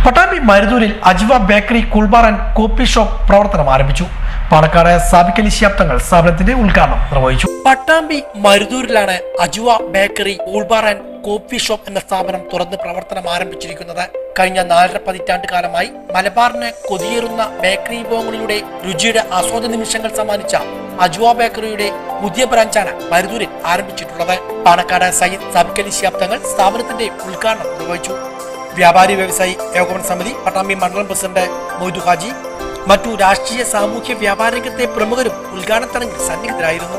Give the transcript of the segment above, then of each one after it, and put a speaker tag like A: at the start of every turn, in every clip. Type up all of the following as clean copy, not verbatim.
A: പട്ടാമ്പി മരുതൂരിൽ Ajwa bakery cool bar and coffee shop പ്രവർത്തനം ആരംഭിച്ചു. പാണക്കാട് സാബിക്കലി ശാബ്ദങ്ങൾ സ്ഥാപനത്തിന്റെ ഉദ്ഘാടനം നിർവഹിച്ചു. പട്ടാമ്പി മരുതൂരിലാണ് Ajwa bakery cool bar and coffee shop എന്ന സ്ഥാപനം തുറന്ന് പ്രവർത്തനം ആരംഭിച്ചിരിക്കുന്നത്. കഴിഞ്ഞ 4.5 പതിറ്റാണ്ട് കാലമായി മലബാറിന് കൊതിയേറുന്ന ബേക്കറി വിഭവങ്ങളിലൂടെ രുചിയുടെ ആസ്വാദ നിമിഷങ്ങൾ സമ്മാനിച്ച അജ്വ ബേക്കറിയുടെ പുതിയ ബ്രാഞ്ചാണ് മരുതൂരിൽ ആരംഭിച്ചിട്ടുള്ളത്. പാണക്കാട് സയ്യിദ് സാബിക്കലി ശാബ്ദങ്ങൾ സ്ഥാപനത്തിന്റെ ഉദ്ഘാടനം നിർവഹിച്ചു. വ്യാപാരി വ്യവസായി ഏകോപന സമിതി പട്ടാമ്പി മണ്ഡലം പ്രസിഡന്റ് മൊയ്തു ഹാജി, മറ്റു രാഷ്ട്രീയ സാമൂഹ്യ വ്യാപാര രംഗത്തെ പ്രമുഖരും ഉദ്ഘാടന ചടങ്ങിൽ സന്നിഹിതരായിരുന്നു.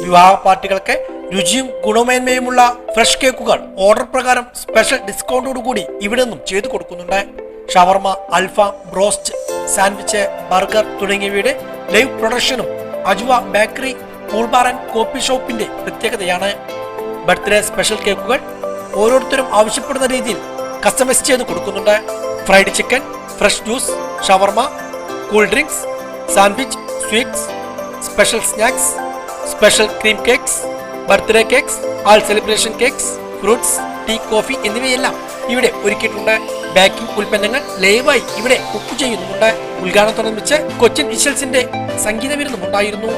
A: വിവാഹ പാർട്ടികൾക്ക് രുചിയും ഗുണമേന്മയുമുള്ള ഫ്രഷ് കേക്കുകൾ ഓർഡർ പ്രകാരം സ്പെഷ്യൽ ഡിസ്കൗണ്ടോടുകൂടി ഇവിടെ നിന്നും ചെയ്തു കൊടുക്കുന്നുണ്ട്. ഷവർമ, അൽഫാം, ബ്രോസ്റ്റ്, സാൻഡ്വിച്ച്, ബർഗർ തുടങ്ങിയവയുടെ ലൈവ് പ്രൊഡക്ഷനും Ajwa bakery cool bar and coffee ഷോപ്പിന്റെ പ്രത്യേകതയാണ്. ബർത്ത്ഡേ സ്പെഷ്യൽ കേക്കുകൾ ഓരോരുത്തരും ആവശ്യപ്പെടുന്ന രീതിയിൽ കസ്റ്റമൈസ് ചെയ്ത് കൊടുക്കുന്നുണ്ട്. Fried chicken, fresh juice, shawarma, cool drinks, sandwich, sweets, special snacks, special cream cakes, birthday cakes, all celebration cakes, fruits, tea, coffee എന്നിവയെല്ലാം ഇവിടെ ഒരുക്കിയിട്ടുണ്ട്. ബേക്കിംഗ് ഉൽപ്പന്നങ്ങൾ ലൈവായി ഇവിടെ കുക്ക് ചെയ്യുന്നുണ്ട്. ഉദ്ഘാടനത്തോടനുബന്ധിച്ച് കൊച്ചിൻ വിഷ്വൽസിന്റെ സംഗീത വിരുന്നും ഉണ്ടായിരുന്നു.